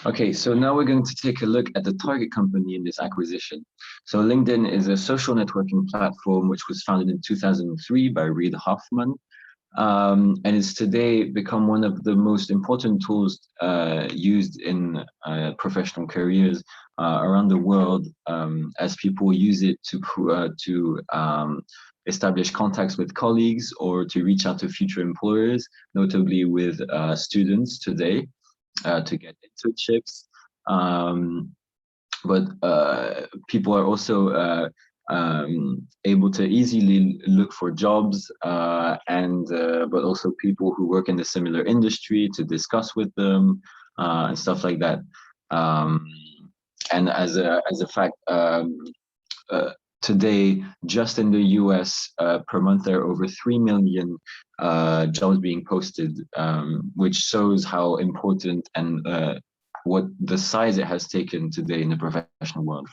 Okay, so now we're going to take a look at the target company in this acquisition. So LinkedIn is a social networking platform which was founded in 2003 by Reid Hoffman, and it's today become one of the most important tools used in professional careers around the world, as people use it to establish contacts with colleagues or to reach out to future employers, notably with students today to get internships. Um, but people are also able to easily look for jobs, and but also people who work in the similar industry to discuss with them and stuff like that. Um, and as a fact, uh, today, just in the US, per month, there are over 3 million jobs being posted, which shows how important and what the size it has taken today in the professional world.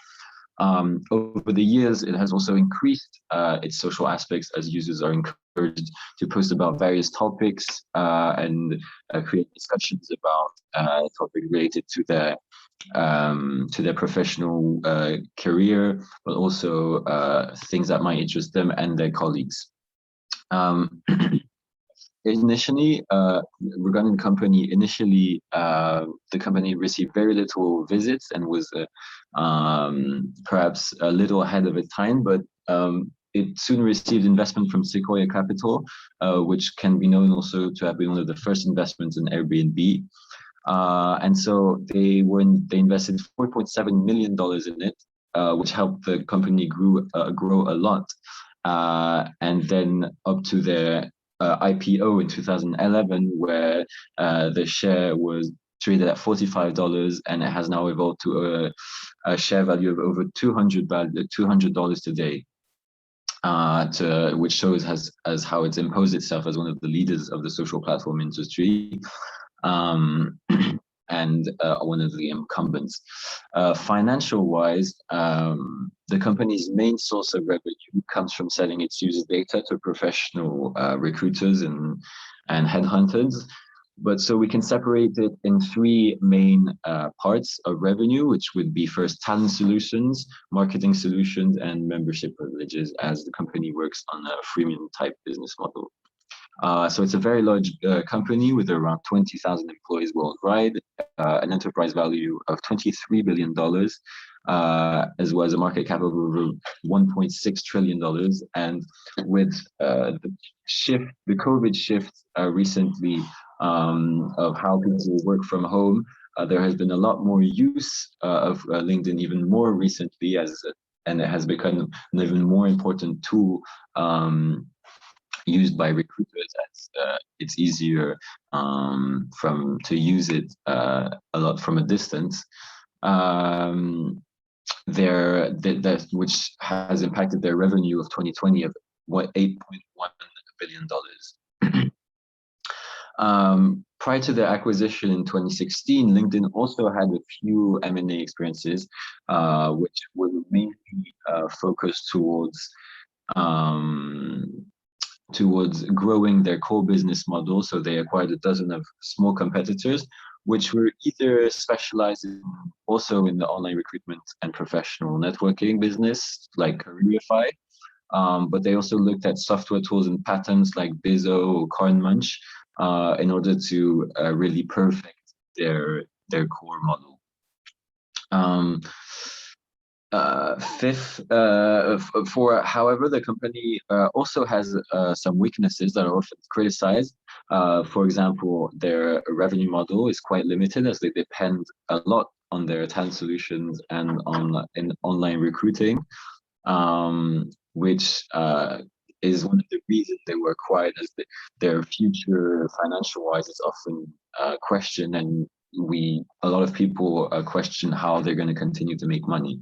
Over the years, it has also increased its social aspects as users are encouraged to post about various topics and create discussions about topics related to their professional career, but also things that might interest them and their colleagues. Um, Initially, regarding the company, the company received very little visits and was perhaps a little ahead of its time, but it soon received investment from Sequoia Capital, which can be known also to have been one of the first investments in Airbnb. And so they invested $4.7 million in it, which helped the company grow a lot. And then up to their IPO in 2011, where the share was traded at $45, and it has now evolved to a share value of over $200 today. Which shows as how it's imposed itself as one of the leaders of the social platform industry. And one of the incumbents. Financial wise, the company's main source of revenue comes from selling its user data to professional recruiters and headhunters. But so we can separate it in three main parts of revenue, which would be first talent solutions, marketing solutions, and membership privileges, as the company works on a freemium type business model. So it's a very large company with around 20,000 employees worldwide, an enterprise value of $23 billion, as well as a market cap of over $1.6 trillion. And with the COVID shift recently of how people work from home, there has been a lot more use of LinkedIn even more recently, and it has become an even more important tool used by recruiters, as it's easier to use it a lot from a distance. Which has impacted their revenue of 2020 of $8.1 billion. Prior to the acquisition in 2016, LinkedIn also had a few M&A experiences, which were mainly focused towards growing their core business model. So they acquired a dozen of small competitors, which were either specialized also in the online recruitment and professional networking business, like Careerify, but they also looked at software tools and patterns like Bizzo or CoinMunch in order to really perfect their core model. However, the company also has some weaknesses that are often criticized. For example, their revenue model is quite limited, as they depend a lot on their talent solutions and in online recruiting, which is one of the reasons they were acquired, as their future financial-wise is often questioned, and a lot of people question how they're going to continue to make money.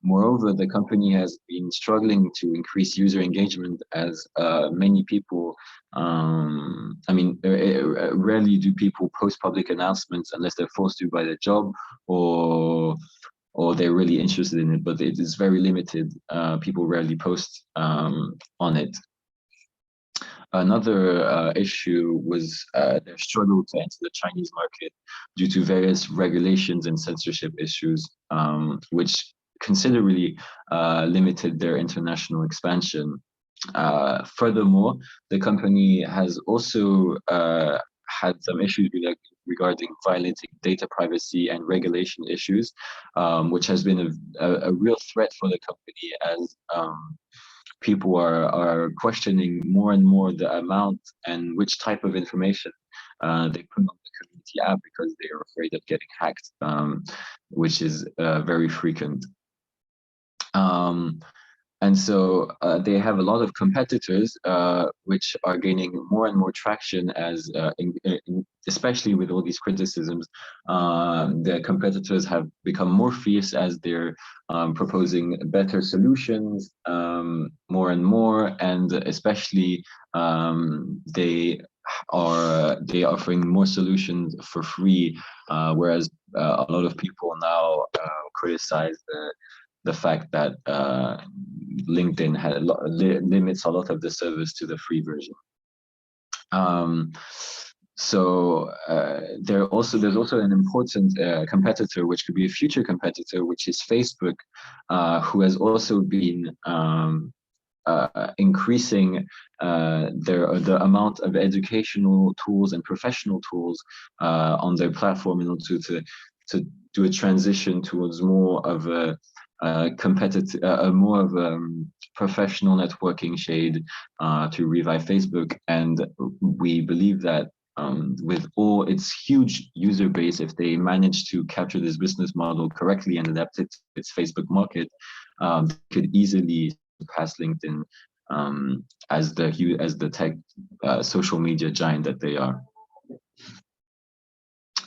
Moreover, the company has been struggling to increase user engagement, as many people, rarely do people post public announcements unless they're forced to by their job or they're really interested in it, but it is very limited. People rarely post on it. another issue was their struggle to enter the Chinese market due to various regulations and censorship issues, which considerably limited their international expansion. Furthermore, the company has also had some issues regarding violating data privacy and regulation issues, which has been a real threat for the company, as people are questioning more and more the amount and which type of information they put on the community app, because they are afraid of getting hacked, which is very frequent. And so they have a lot of competitors, which are gaining more and more traction, as especially with all these criticisms, the competitors have become more fierce as they're proposing better solutions more and more, and especially they are offering more solutions for free, whereas a lot of people now criticize the fact that LinkedIn limits a lot of the service to the free version. So there's also an important competitor, which could be a future competitor, which is Facebook, who has also been increasing the amount of educational tools and professional tools on their platform in order to do a transition towards more of a competitive, more of a professional networking shade to revive Facebook. And we believe that with all its huge user base, if they manage to capture this business model correctly and adapt it to its Facebook market, they could easily surpass LinkedIn as the tech social media giant that they are.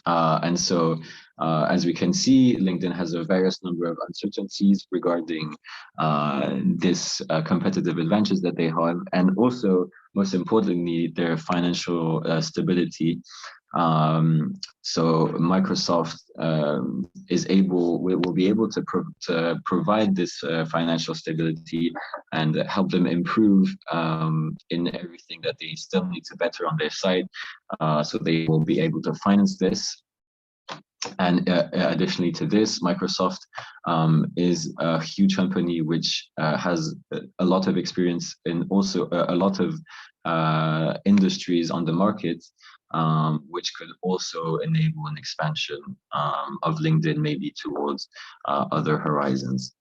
And so, as we can see, LinkedIn has a various number of uncertainties regarding this competitive advantage that they have, and also, most importantly, their financial stability. So Microsoft will be able to provide this financial stability and help them improve in everything that they still need to better on their side. So they will be able to finance this. And additionally to this, Microsoft is a huge company which has a lot of experience in also a lot of industries on the market, which could also enable an expansion of LinkedIn maybe towards other horizons.